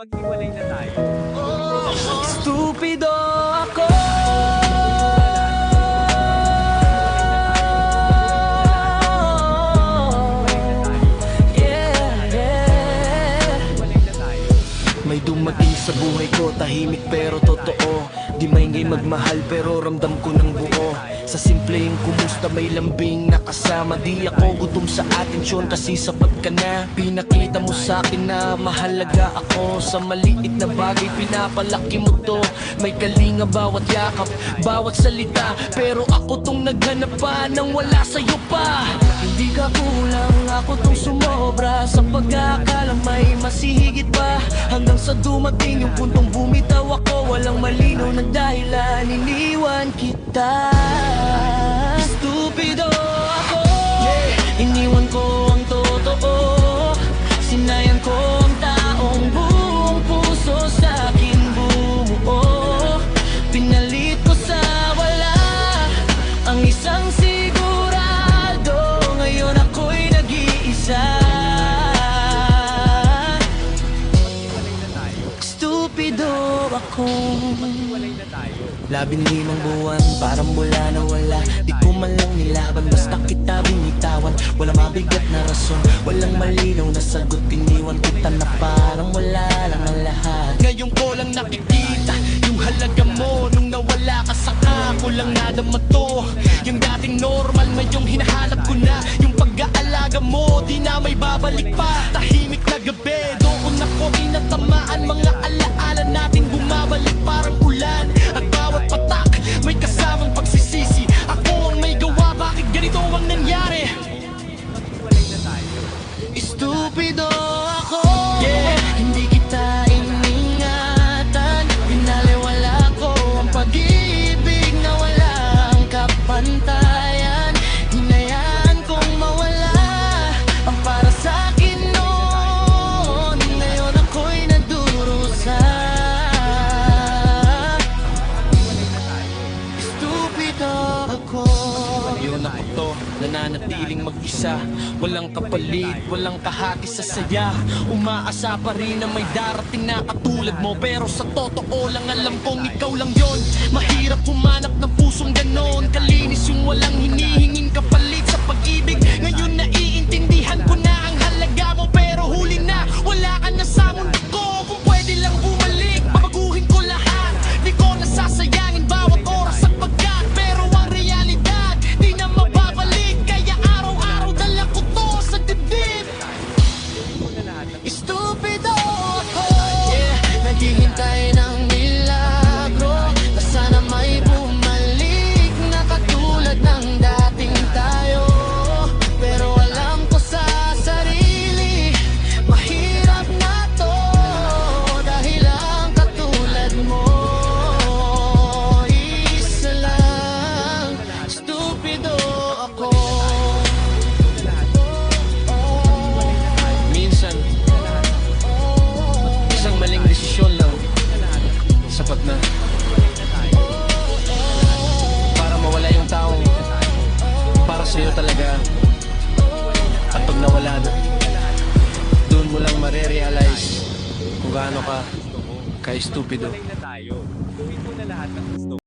maghiwalay na tayo. Stupido ako. May dumating sa buhay ko, tahimik pero totoo. Di maingay magmahal pero ramdam ko ng buo. Sa simpleng kumusta may lambing nakasama. Di ako gutom sa atensyon kasi sapat ka na. Pinakita mo sa akin na mahalaga ako. Sa maliit na bagay pinapalaki mo to. May kalinga bawat yakap, bawat salita. Pero ako tong naghanap pa nang wala sa'yo pa. Hindi ka kulang, ako tong sumobra. Sa pagkakala may masihigit pa. Hanggang sa dumating yung puntong bumitaw ako. Walang malinaw na dahilan, iniwan kita. Stupido ako, iniwan ko ang totoo. Sinayan ko ang taong buong puso sa akin bumuo. Pinalit ko sa wala ang isang sigurado. Ngayon ako'y nag-iisa. Stupido ako. Labing limang buwan, parang wala na wala. Di ko man lang nilaban, basta kita binitawan. Walang mabigat na rason, walang malinaw na sagot. Iniwan kita na parang wala lang ang lahat. Ngayon ko lang nakikita yung halaga mo. Nung nawala ka sa ako lang nadama to. Yung dating normal, ngayong hinahanap ko na. Yung pag-aalaga mo, di na may babalik pa. Tahimik na gabi, doon ako tinatamaan. Mga alaala natin bumabalik parang ulan. At bawat patak, may kasamang pagsisisi. Ako ang may gawa, bakit ganito ang nangyari? Stupido ako, hindi kita iningatan. Pinaliwala ko ang pag-ibig na walang kapantayan. Hinayaan kong mawala ang para sa'kin noon. Ngayon ako'y nadurusa. Stupido ako. Ngayon ako to, nananatiling mag-isa. Walang kapalit, walang kahati sa saya. Umaasa pa rin na may darating na katulad mo. Pero sa totoo lang alam kong ikaw lang yon. Mahirap humanap ng pusong ganon. Kalinis yung walang hinihinging kapalit sa pag-ibig. Ngayon naiintindihan ko na ang halaga mo. Pero huli na, wala ka na sa mundo ko. Kung pwede lang bumalik, babaguhin ko lahat. Di ko nasasayangin bawat oras at pagkat. Pero ang realidad, di na mababalik. Kaya araw-araw dala ko to sa dibdib. Stupido ako, naghihintay ng milagro na sana may bumalik na katulad ng dating tayo. Pero alam ko sa sarili, mahirap na to. Dahil ang katulad mo, isa lang. Stupido ako. Minsan, isang maling desisyon lang sapat na para mawala yung taong para sa'yo talaga. At pag nawala na, doon mo lang marerealize kung gaano ka ka-stupido. Maghiwalay na tayo. Gawin mo na lahat ng gusto